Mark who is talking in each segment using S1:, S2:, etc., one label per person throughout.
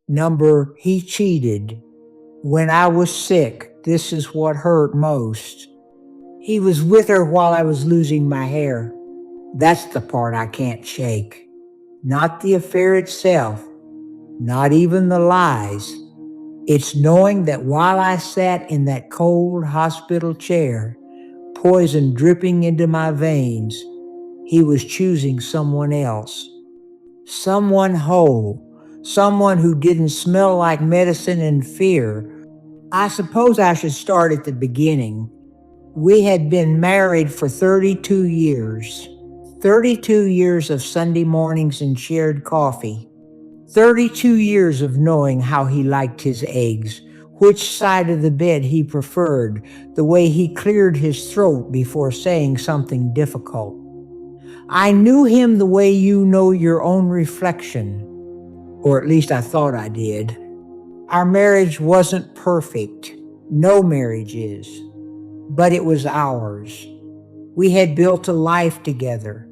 S1: Number, he cheated. When I was sick, this is what hurt most. He was with her while I was losing my hair. That's the part I can't shake. Not the affair itself, not even the lies. It's knowing that while I sat in that cold hospital chair, poison dripping into my veins, he was choosing someone else. Someone whole, someone who didn't smell like medicine and fear. I suppose I should start at the beginning. We had been married for 32 years. 32 years of Sunday mornings and shared coffee. 32 years of knowing how he liked his eggs, which side of the bed he preferred, the way he cleared his throat before saying something difficult. I knew him the way you know your own reflection, or at least I thought I did. Our marriage wasn't perfect. No marriage is. But it was ours. We had built a life together,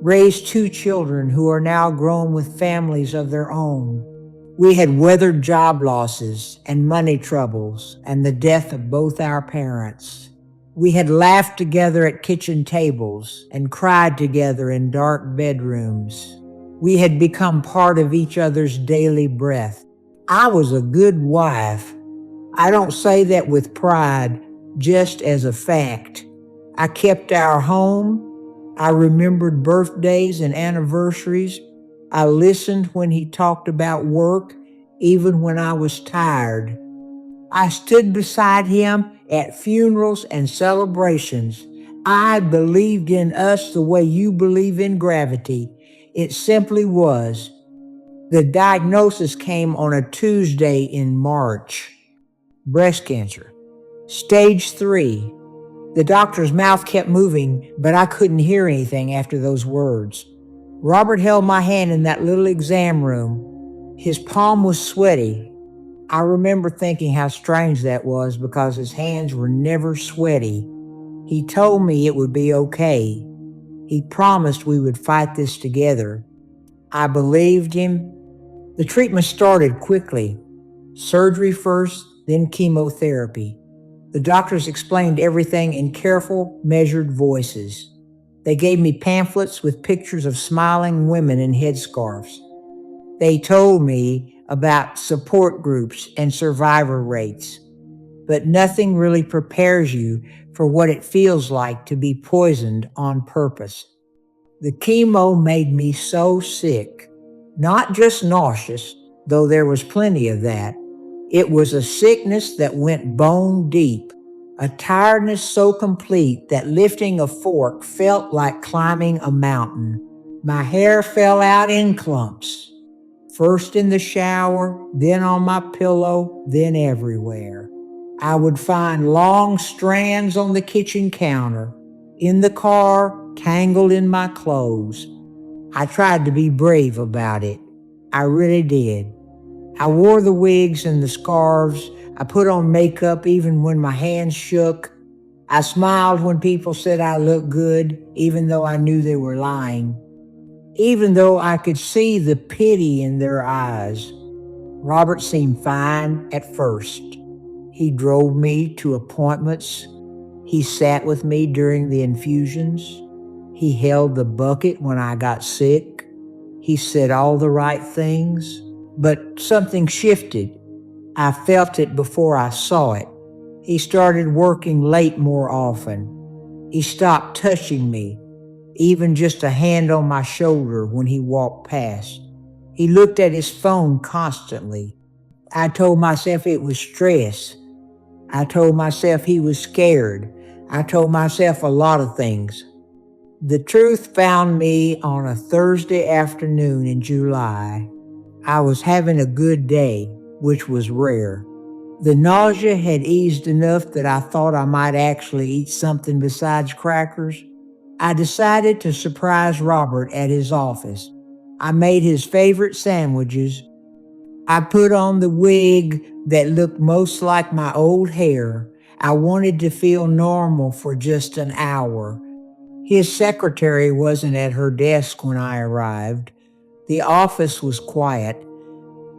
S1: raised 2 children who are now grown with families of their own. We had weathered job losses and money troubles and the death of both our parents. We had laughed together at kitchen tables and cried together in dark bedrooms. We had become part of each other's daily breath. I was a good wife. I don't say that with pride, just as a fact. I kept our home. I remembered birthdays and anniversaries. I listened when he talked about work, even when I was tired. I stood beside him at funerals and celebrations. I believed in us the way you believe in gravity. It simply was. The diagnosis came on a Tuesday in March. Breast cancer. Stage 3. The doctor's mouth kept moving, but I couldn't hear anything after those words. Robert held my hand in that little exam room. His palm was sweaty. I remember thinking how strange that was because his hands were never sweaty. He told me it would be okay. He promised we would fight this together. I believed him. The treatment started quickly. Surgery first, then chemotherapy. The doctors explained everything in careful, measured voices. They gave me pamphlets with pictures of smiling women in headscarves. They told me about support groups and survivor rates. But nothing really prepares you for what it feels like to be poisoned on purpose. The chemo made me so sick. Not just nauseous, though there was plenty of that. It was a sickness that went bone deep, a tiredness so complete that lifting a fork felt like climbing a mountain. My hair fell out in clumps. First in the shower, then on my pillow, then everywhere. I would find long strands on the kitchen counter, in the car, tangled in my clothes. I tried to be brave about it. I really did. I wore the wigs and the scarves. I put on makeup even when my hands shook. I smiled when people said I looked good, even though I knew they were lying. Even though I could see the pity in their eyes. Robert seemed fine at first. He drove me to appointments. He sat with me during the infusions. He held the bucket when I got sick. He said all the right things, but something shifted. I felt it before I saw it. He started working late more often. He stopped touching me, even just a hand on my shoulder when he walked past. He looked at his phone constantly. I told myself it was stress. I told myself he was scared. I told myself a lot of things. The truth found me on a Thursday afternoon in July. I was having a good day, which was rare. The nausea had eased enough that I thought I might actually eat something besides crackers. I decided to surprise Robert at his office. I made his favorite sandwiches. I put on the wig that looked most like my old hair. I wanted to feel normal for just an hour. His secretary wasn't at her desk when I arrived. The office was quiet.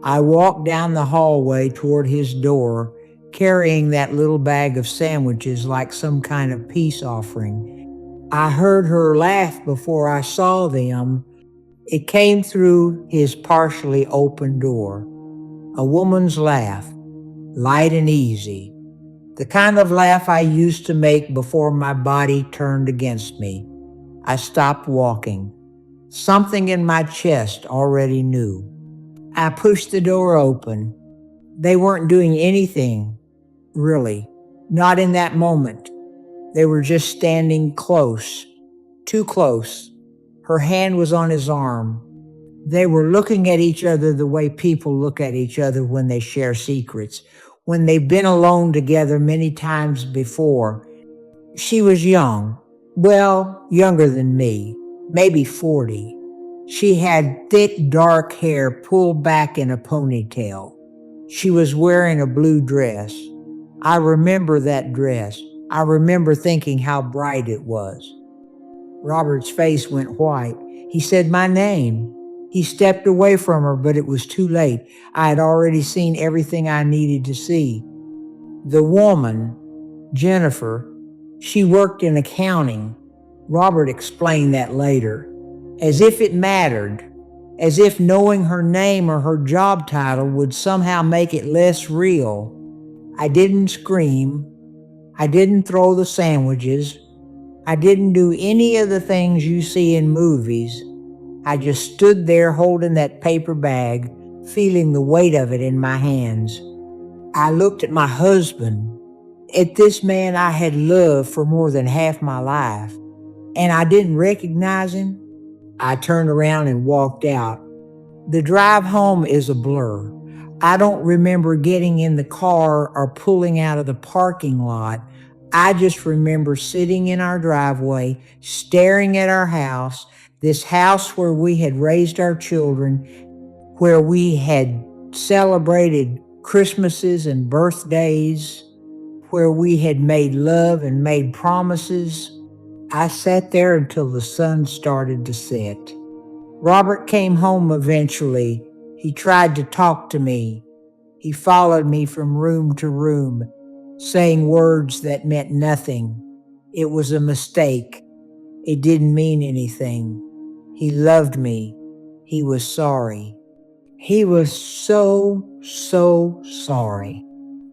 S1: I walked down the hallway toward his door, carrying that little bag of sandwiches like some kind of peace offering. I heard her laugh before I saw them. It came through his partially open door. A woman's laugh, light and easy. The kind of laugh I used to make before my body turned against me. I stopped walking. Something in my chest already knew. I pushed the door open. They weren't doing anything, really. Not in that moment. They were just standing close. Too close. Her hand was on his arm. They were looking at each other the way people look at each other when they share secrets, when they've been alone together many times before. She was young. Well, younger than me. Maybe 40. She had thick, dark hair pulled back in a ponytail. She was wearing a blue dress. I remember that dress. I remember thinking how bright it was. Robert's face went white. He said my name. He stepped away from her, but it was too late. I had already seen everything I needed to see. The woman, Jennifer, she worked in accounting. Robert explained that later. As if it mattered, as if knowing her name or her job title would somehow make it less real. I didn't scream. I didn't throw the sandwiches. I didn't do any of the things you see in movies. I just stood there holding that paper bag, feeling the weight of it in my hands. I looked at my husband, at this man I had loved for more than half my life, and I didn't recognize him. I turned around and walked out. The drive home is a blur. I don't remember getting in the car or pulling out of the parking lot. I just remember sitting in our driveway, staring at our house, this house where we had raised our children, where we had celebrated Christmases and birthdays, where we had made love and made promises. I sat there until the sun started to set. Robert came home eventually. He tried to talk to me. He followed me from room to room, saying words that meant nothing. It was a mistake. It didn't mean anything. He loved me. He was sorry. He was so sorry.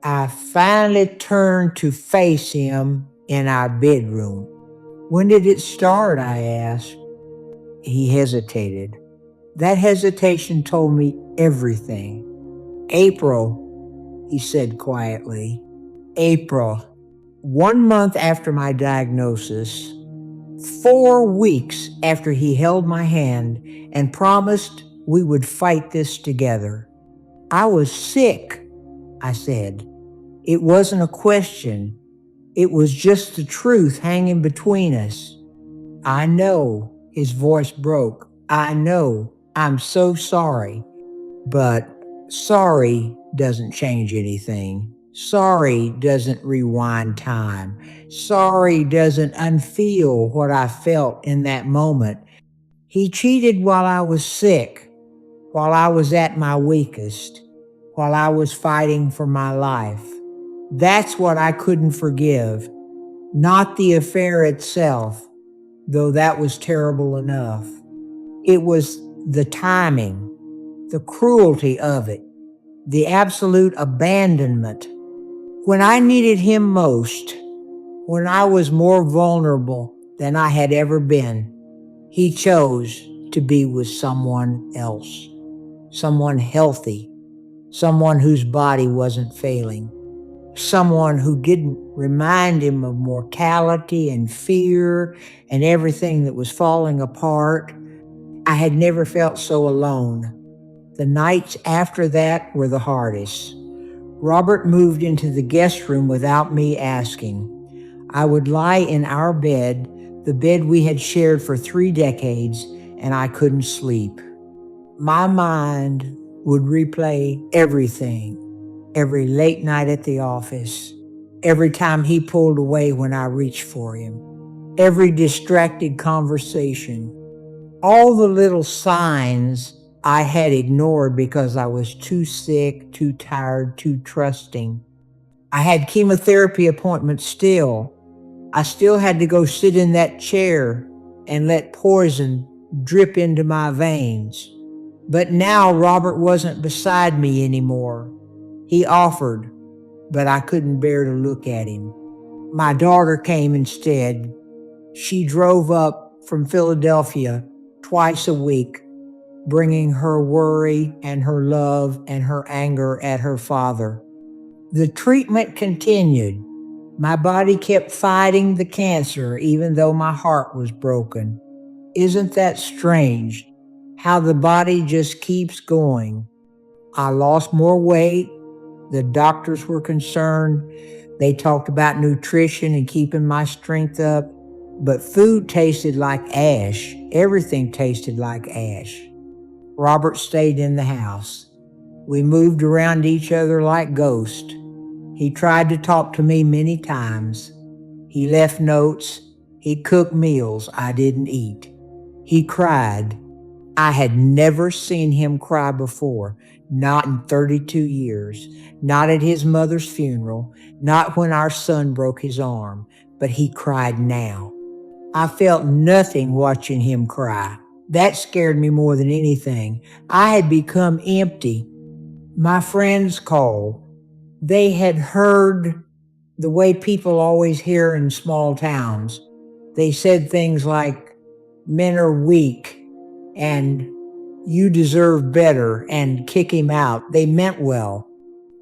S1: I finally turned to face him in our bedroom. When did it start? I asked. He hesitated. That hesitation told me everything. April, he said quietly. April. 1 month after my diagnosis, 4 weeks after he held my hand and promised we would fight this together. I was sick, I said. It wasn't a question. It was just the truth hanging between us. I know, his voice broke. I know, I'm so sorry. But sorry doesn't change anything. Sorry doesn't rewind time. Sorry doesn't unfeel what I felt in that moment. He cheated while I was sick, while I was at my weakest, while I was fighting for my life. That's what I couldn't forgive, not the affair itself, though that was terrible enough. It was the timing, the cruelty of it, the absolute abandonment. When I needed him most, when I was more vulnerable than I had ever been, he chose to be with someone else, someone healthy, someone whose body wasn't failing, someone who didn't remind him of mortality and fear and everything that was falling apart. I had never felt so alone. The nights after that were the hardest. Robert moved into the guest room without me asking. I would lie in our bed, the bed we had shared for 3 decades, and I couldn't sleep. My mind would replay everything, every late night at the office, every time he pulled away when I reached for him, every distracted conversation, all the little signs I had ignored because I was too sick, too tired, too trusting. I had chemotherapy appointments still. I still had to go sit in that chair and let poison drip into my veins. But now Robert wasn't beside me anymore. He offered, but I couldn't bear to look at him. My daughter came instead. She drove up from Philadelphia twice a week, bringing her worry and her love and her anger at her father. The treatment continued. My body kept fighting the cancer even though my heart was broken. Isn't that strange? How the body just keeps going. I lost more weight. The doctors were concerned. They talked about nutrition and keeping my strength up. But food tasted like ash. Everything tasted like ash. Robert stayed in the house. We moved around each other like ghosts. He tried to talk to me many times. He left notes. He cooked meals I didn't eat. He cried. I had never seen him cry before, not in 32 years, not at his mother's funeral, not when our son broke his arm, but he cried now. I felt nothing watching him cry. That scared me more than anything. I had become empty. My friends called. They had heard the way people always hear in small towns. They said things like, men are weak, and you deserve better, and kick him out. They meant well.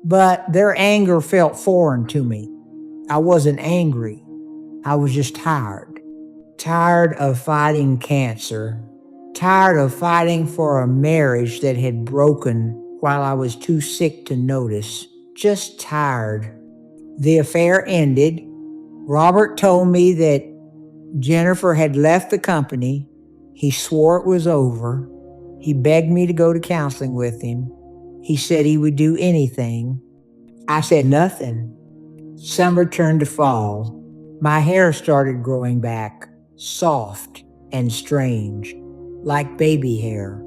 S1: But their anger felt foreign to me. I wasn't angry. I was just tired. Tired of fighting cancer. Tired of fighting for a marriage that had broken while I was too sick to notice. Just tired. The affair ended. Robert told me that Jennifer had left the company. He swore it was over. He begged me to go to counseling with him. He said he would do anything. I said nothing. Summer turned to fall. My hair started growing back, soft and strange, like baby hair.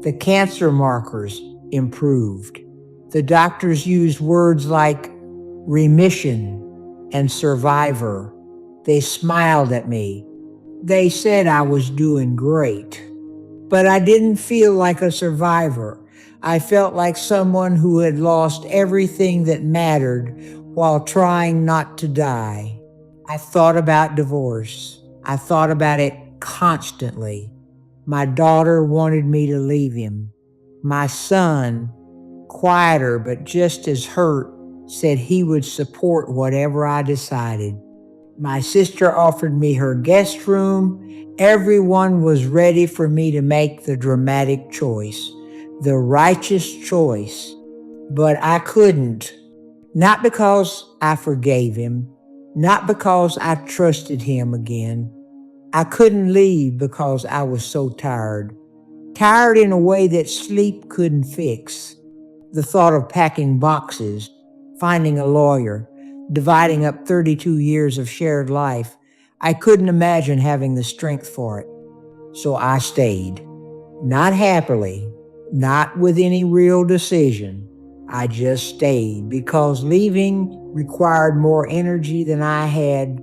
S1: The cancer markers improved. The doctors used words like remission and survivor. They smiled at me. They said I was doing great. But I didn't feel like a survivor. I felt like someone who had lost everything that mattered while trying not to die. I thought about divorce. I thought about it constantly. My daughter wanted me to leave him. My son, quieter but just as hurt, said he would support whatever I decided. My sister offered me her guest room. Everyone was ready for me to make the dramatic choice, the righteous choice. But I couldn't. Not because I forgave him, not because I trusted him again. I couldn't leave because I was so tired. Tired in a way that sleep couldn't fix. The thought of packing boxes, finding a lawyer, dividing up 32 years of shared life, I couldn't imagine having the strength for it. So I stayed. Not happily, not with any real decision. I just stayed because leaving required more energy than I had.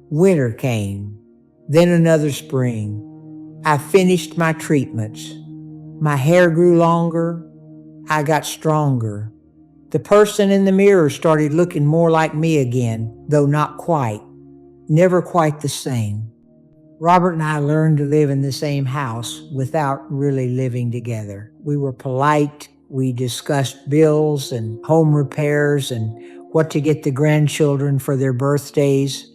S1: Winter came, then another spring. I finished my treatments. My hair grew longer. I got stronger. The person in the mirror started looking more like me again, though not quite. Never quite the same. Robert and I learned to live in the same house without really living together. We were polite. We discussed bills and home repairs and what to get the grandchildren for their birthdays.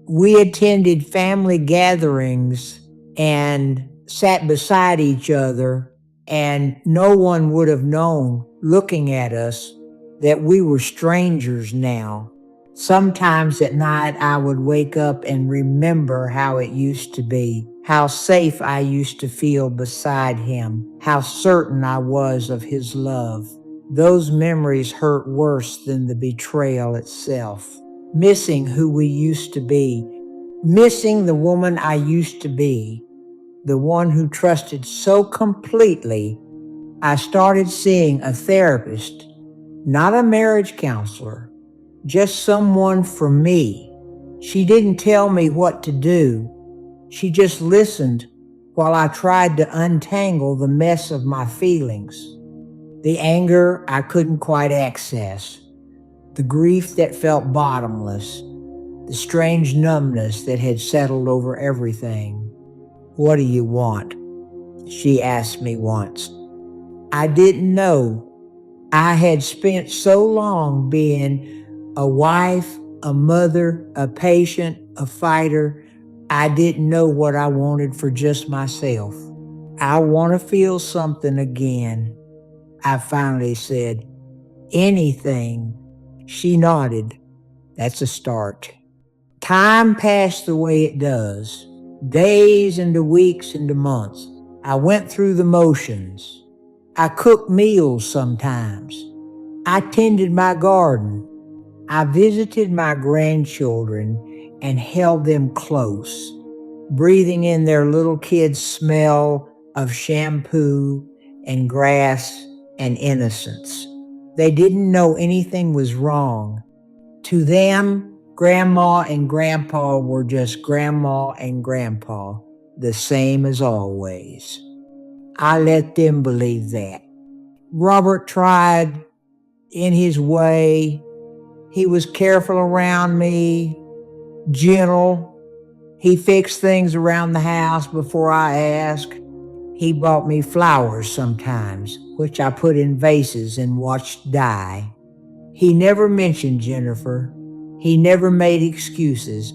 S1: We attended family gatherings and sat beside each other, and no one would have known, looking at us, that we were strangers now. Sometimes at night I would wake up and remember how it used to be, how safe I used to feel beside him, how certain I was of his love. Those memories hurt worse than the betrayal itself. Missing who we used to be, missing the woman I used to be, the one who trusted so completely I started seeing a therapist, not a marriage counselor, just someone for me. She didn't tell me what to do. She just listened while I tried to untangle the mess of my feelings. The anger I couldn't quite access, the grief that felt bottomless, the strange numbness that had settled over everything. "What do you want?" she asked me once. I didn't know. I had spent so long being a wife, a mother, a patient, a fighter. I didn't know what I wanted for just myself. "I want to feel something again," I finally said. "Anything." She nodded. "That's a start." Time passed the way it does. Days into weeks into months. I went through the motions. I cooked meals sometimes. I tended my garden. I visited my grandchildren and held them close, breathing in their little kids' smell of shampoo and grass and innocence. They didn't know anything was wrong. To them, Grandma and Grandpa were just Grandma and Grandpa, the same as always. I let them believe that. Robert tried in his way. He was careful around me, gentle. He fixed things around the house before I asked. He bought me flowers sometimes, which I put in vases and watched die. He never mentioned Jennifer. He never made excuses.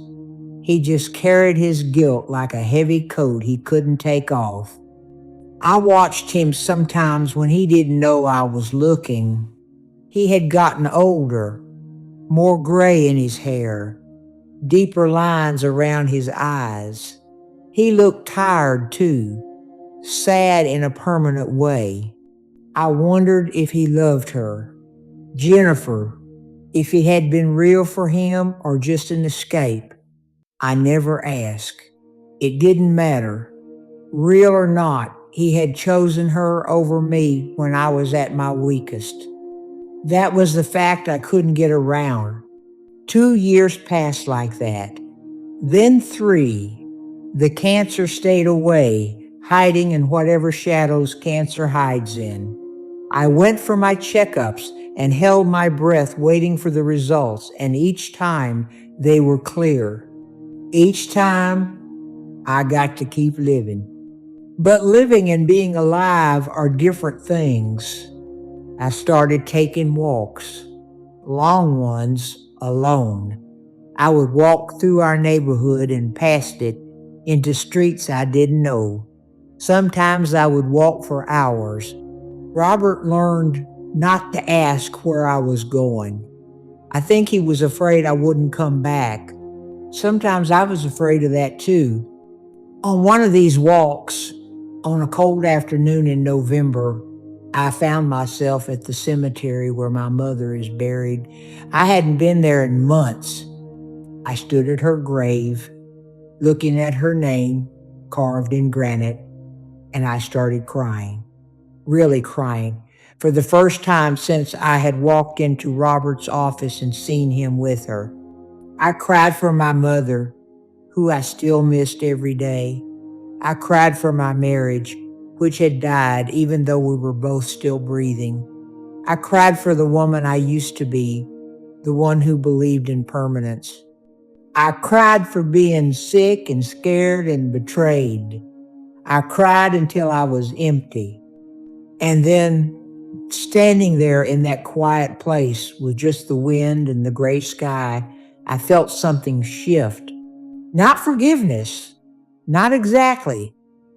S1: He just carried his guilt like a heavy coat he couldn't take off. I watched him sometimes when he didn't know I was looking. He had gotten older, more gray in his hair, deeper lines around his eyes. He looked tired too, sad in a permanent way. I wondered if he loved her, Jennifer, if it had been real for him or just an escape. I never asked. It didn't matter. Real or not, he had chosen her over me when I was at my weakest. That was the fact I couldn't get around. 2 years passed like that. Then 3. The cancer stayed away, hiding in whatever shadows cancer hides in. I went for my checkups and held my breath waiting for the results, and each time they were clear. Each time I got to keep living. But living and being alive are different things. I started taking walks, long ones, alone. I would walk through our neighborhood and past it into streets I didn't know. Sometimes I would walk for hours. Robert learned not to ask where I was going. I think he was afraid I wouldn't come back. Sometimes I was afraid of that too. On one of these walks, on a cold afternoon in November, I found myself at the cemetery where my mother is buried. I hadn't been there in months. I stood at her grave, looking at her name carved in granite, and I started crying, really crying, for the first time since I had walked into Robert's office and seen him with her. I cried for my mother, who I still missed every day. I cried for my marriage, which had died even though we were both still breathing. I cried for the woman I used to be, the one who believed in permanence. I cried for being sick and scared and betrayed. I cried until I was empty. And then, standing there in that quiet place with just the wind and the gray sky, I felt something shift. Not forgiveness, not exactly,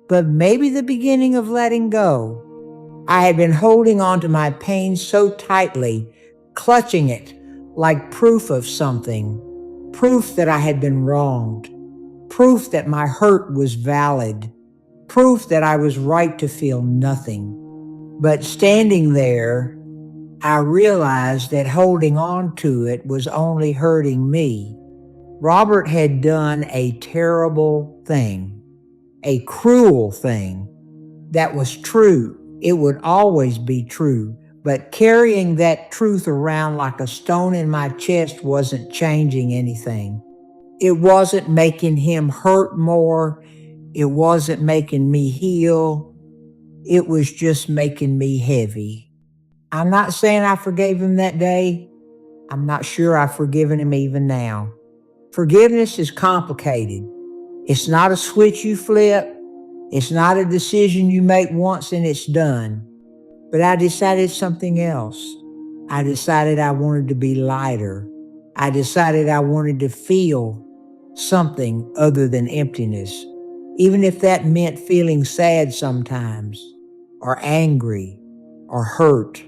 S1: but maybe the beginning of letting go. I had been holding on to my pain so tightly, clutching it like proof of something, proof that I had been wronged, proof that my hurt was valid, proof that I was right to feel nothing. But standing there, I realized that holding on to it was only hurting me. Robert had done a terrible thing, a cruel thing that was true. It would always be true, but carrying that truth around like a stone in my chest wasn't changing anything. It wasn't making him hurt more. It wasn't making me heal. It was just making me heavy. I'm not saying I forgave him that day. I'm not sure I've forgiven him even now. Forgiveness is complicated. It's not a switch you flip. It's not a decision you make once and it's done. But I decided something else. I decided I wanted to be lighter. I decided I wanted to feel something other than emptiness, even if that meant feeling sad sometimes, or angry, or hurt.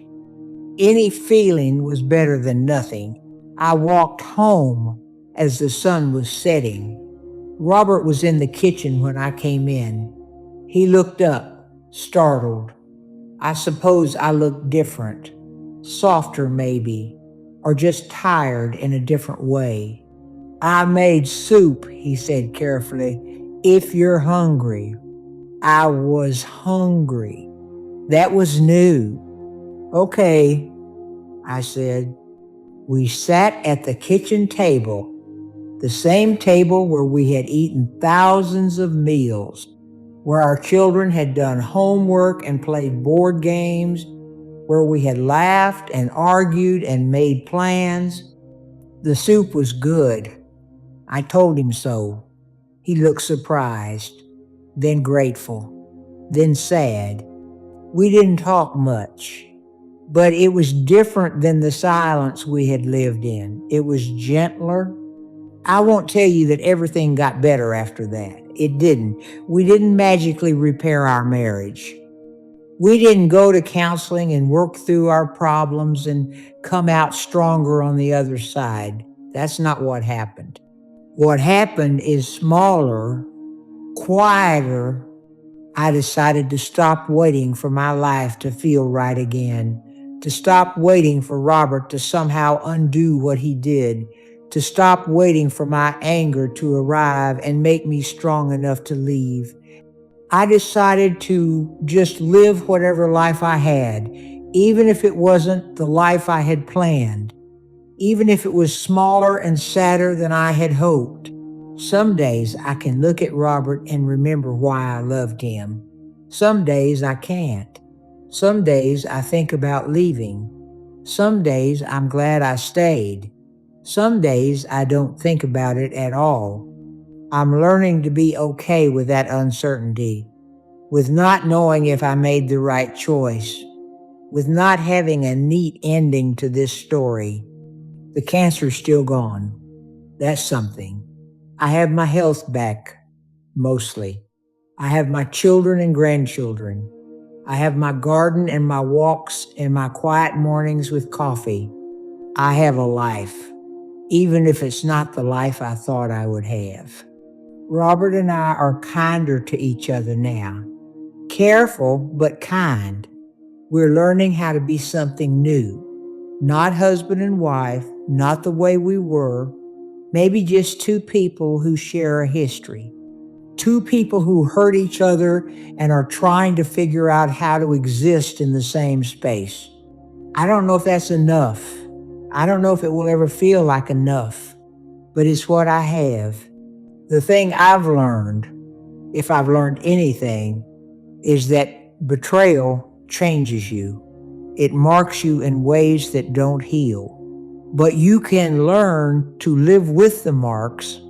S1: Any feeling was better than nothing. I walked home as the sun was setting. Robert was in the kitchen when I came in. He looked up, startled. I suppose I looked different, softer maybe, or just tired in a different way. I made soup, he said carefully, if you're hungry. I was hungry. That was new. Okay, I said. We sat at the kitchen table, the same table where we had eaten thousands of meals, where our children had done homework and played board games, where we had laughed and argued and made plans. The soup was good. I told him so. He looked surprised, then grateful, then sad. We didn't talk much, but it was different than the silence we had lived in. It was gentler. I won't tell you that everything got better after that. It didn't. We didn't magically repair our marriage. We didn't go to counseling and work through our problems and come out stronger on the other side. That's not what happened. What happened is smaller, quieter. I decided to stop waiting for my life to feel right again, to stop waiting for Robert to somehow undo what he did, to stop waiting for my anger to arrive and make me strong enough to leave. I decided to just live whatever life I had, even if it wasn't the life I had planned, even if it was smaller and sadder than I had hoped. Some days I can look at Robert and remember why I loved him. Some days I can't. Some days I think about leaving. Some days I'm glad I stayed. Some days I don't think about it at all. I'm learning to be okay with that uncertainty, with not knowing if I made the right choice, with not having a neat ending to this story. The cancer's still gone. That's something. I have my health back, mostly. I have my children and grandchildren. I have my garden and my walks and my quiet mornings with coffee. I have a life, even if it's not the life I thought I would have. Robert and I are kinder to each other now. Careful, but kind. We're learning how to be something new. Not husband and wife, not the way we were. Maybe just two people who share a history. Two people who hurt each other and are trying to figure out how to exist in the same space. I don't know if that's enough. I don't know if it will ever feel like enough, but it's what I have. The thing I've learned, if I've learned anything, is that betrayal changes you. It marks you in ways that don't heal. But you can learn to live with the marks.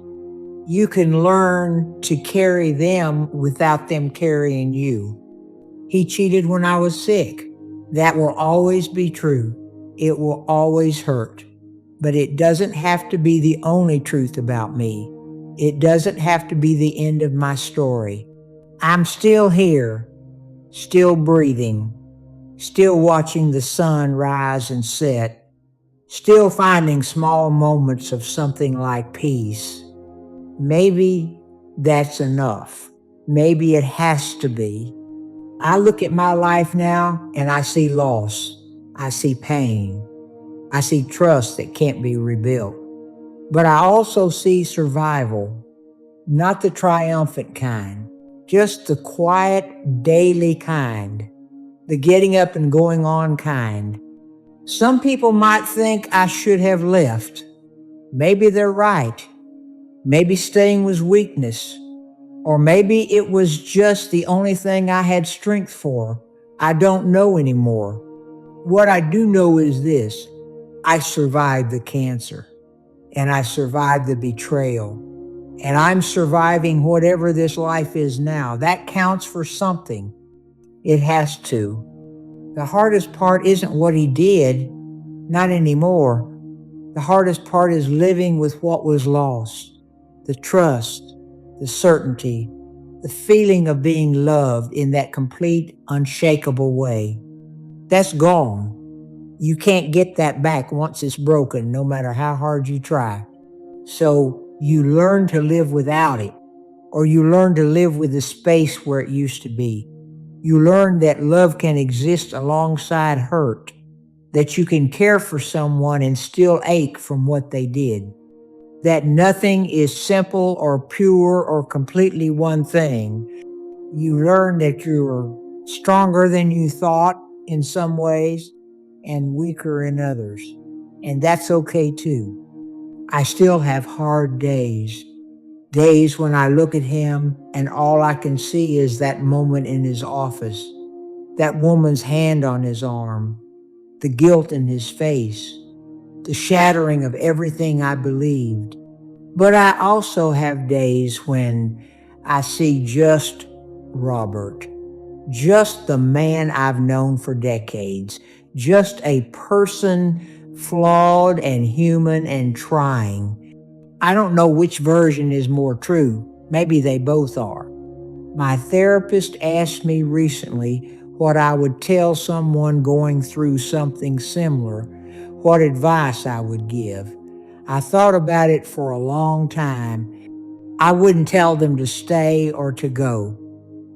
S1: You can learn to carry them without them carrying you. He cheated when I was sick. That will always be true. It will always hurt. But it doesn't have to be the only truth about me. It doesn't have to be the end of my story. I'm still here, still breathing, still watching the sun rise and set, still finding small moments of something like peace. Maybe that's enough. Maybe it has to be. I look at my life now and I see loss. I see pain. I see trust that can't be rebuilt. But I also see survival, not the triumphant kind, just the quiet, daily kind. the getting up and going on kind. Some people might think I should have left. Maybe they're right. Maybe staying was weakness. Or maybe it was just the only thing I had strength for. I don't know anymore. What I do know is this: I survived the cancer, and I survived the betrayal, and I'm surviving whatever this life is now. That counts for something. It has to. The hardest part isn't what he did, not anymore. The hardest part is living with what was lost: the trust, the certainty, the feeling of being loved in that complete, unshakable way. That's gone. You can't get that back once it's broken, no matter how hard you try. So you learn to live without it, or you learn to live with the space where it used to be. You learn that love can exist alongside hurt, that you can care for someone and still ache from what they did, that nothing is simple or pure or completely one thing. You learn that you're stronger than you thought in some ways and weaker in others. And that's okay too. I still have hard days. Days when I look at him and all I can see is that moment in his office, that woman's hand on his arm, the guilt in his face, the shattering of everything I believed. But I also have days when I see just Robert, just the man I've known for decades, just a person flawed and human and trying. I don't know which version is more true. Maybe they both are. My therapist asked me recently what I would tell someone going through something similar, what advice I would give. I thought about it for a long time. I wouldn't tell them to stay or to go.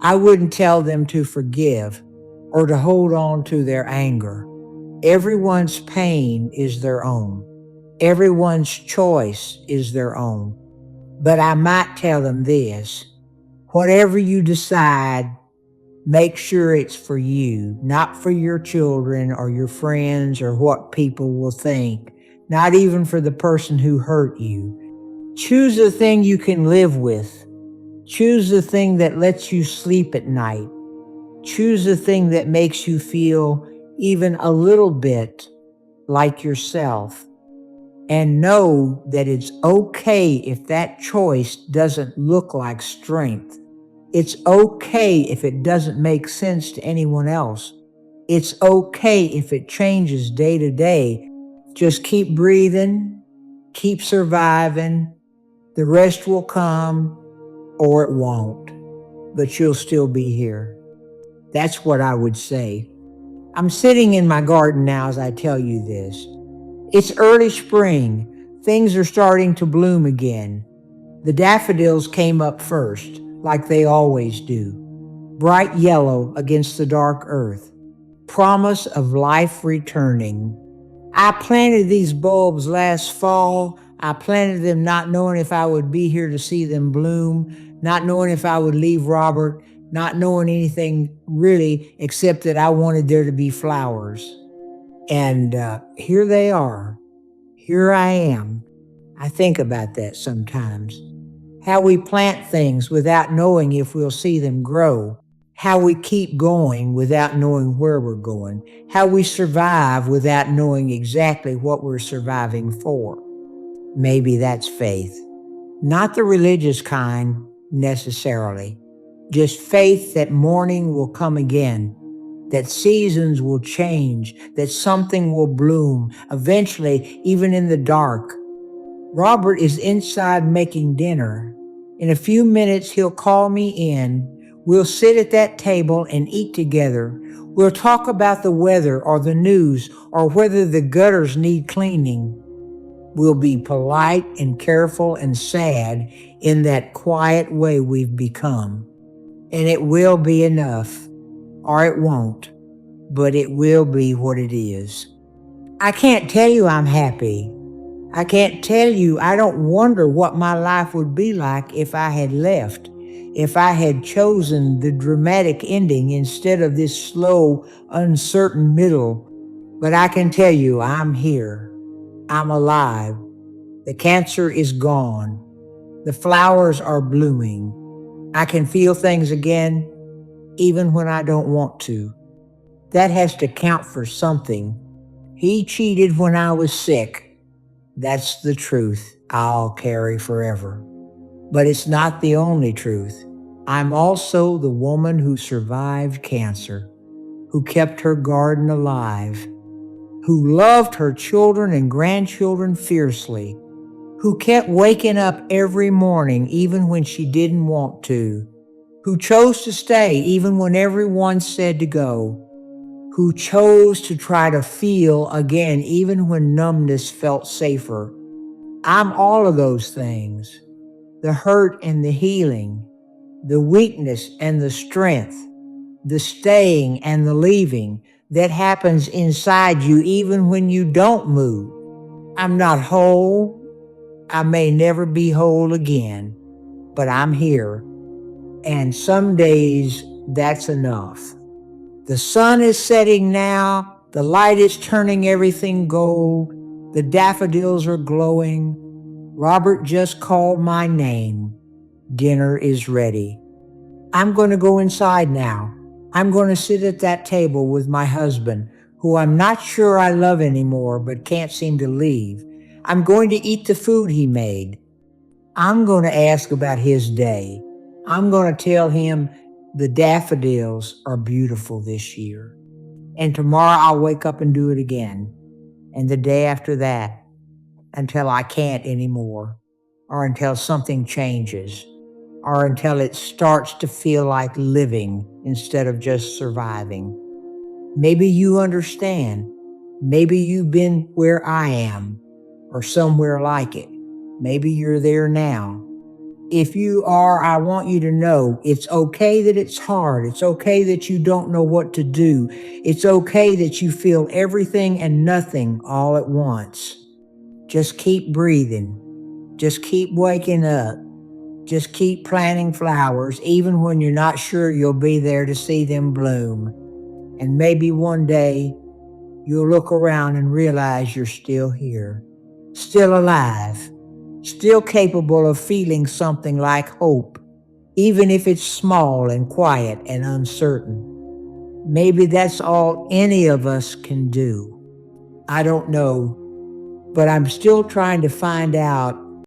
S1: I wouldn't tell them to forgive or to hold on to their anger. Everyone's pain is their own. Everyone's choice is their own. But I might tell them this: whatever you decide, make sure it's for you, not for your children or your friends or what people will think, not even for the person who hurt you. Choose the thing you can live with. Choose the thing that lets you sleep at night. Choose the thing that makes you feel even a little bit like yourself. And know that it's okay if that choice doesn't look like strength. It's okay if it doesn't make sense to anyone else. It's okay if it changes day to day. Just keep breathing, keep surviving. The rest will come or it won't, but you'll still be here. That's what I would say. I'm sitting in my garden now as I tell you this. It's early spring. Things are starting to bloom again. The daffodils came up first, like they always do, bright yellow against the dark earth. Promise of life returning. I planted these bulbs last fall. I planted them not knowing if I would be here to see them bloom, not knowing if I would leave Robert, not knowing anything really except that I wanted there to be flowers. And here they are. Here I am. I think about that sometimes. How we plant things without knowing if we'll see them grow. How we keep going without knowing where we're going. How we survive without knowing exactly what we're surviving for. Maybe that's faith. Not the religious kind necessarily. Just faith that morning will come again, that seasons will change, that something will bloom, eventually even in the dark. Robert is inside making dinner. In a few minutes, he'll call me in. We'll sit at that table and eat together. We'll talk about the weather or the news or whether the gutters need cleaning. We'll be polite and careful and sad in that quiet way we've become. And it will be enough, or it won't, but it will be what it is. I can't tell you I'm happy. I can't tell you I don't wonder what my life would be like if I had left, if I had chosen the dramatic ending instead of this slow, uncertain middle. But I can tell you, I'm here. I'm alive. The cancer is gone. The flowers are blooming. I can feel things again, even when I don't want to. That has to count for something. He cheated when I was sick. That's the truth I'll carry forever. But it's not the only truth. I'm also the woman who survived cancer, who kept her garden alive, who loved her children and grandchildren fiercely, who kept waking up every morning even when she didn't want to, who chose to stay even when everyone said to go, who chose to try to feel again even when numbness felt safer. I'm all of those things. The hurt and the healing, the weakness and the strength, the staying and the leaving that happens inside you even when you don't move. I'm not whole. I may never be whole again, but I'm here. And some days that's enough. The sun is setting now. The light is turning everything gold. The daffodils are glowing. Robert just called my name. Dinner is ready. I'm going to go inside now. I'm going to sit at that table with my husband, who I'm not sure I love anymore but can't seem to leave. I'm going to eat the food he made. I'm going to ask about his day. I'm going to tell him the daffodils are beautiful this year. And tomorrow I'll wake up and do it again. And the day after that, until I can't anymore, or until something changes, or until it starts to feel like living instead of just surviving. Maybe you understand. Maybe you've been where I am, or somewhere like it. Maybe you're there now. If you are, I want you to know it's okay that it's hard. It's okay that you don't know what to do. It's okay that you feel everything and nothing all at once. Just keep breathing. Just keep waking up. Just keep planting flowers, even when you're not sure you'll be there to see them bloom. And maybe one day you'll look around and realize you're still here, still alive, still capable of feeling something like hope, even if it's small and quiet and uncertain. Maybe that's all any of us can do. I don't know, but I'm still trying to find out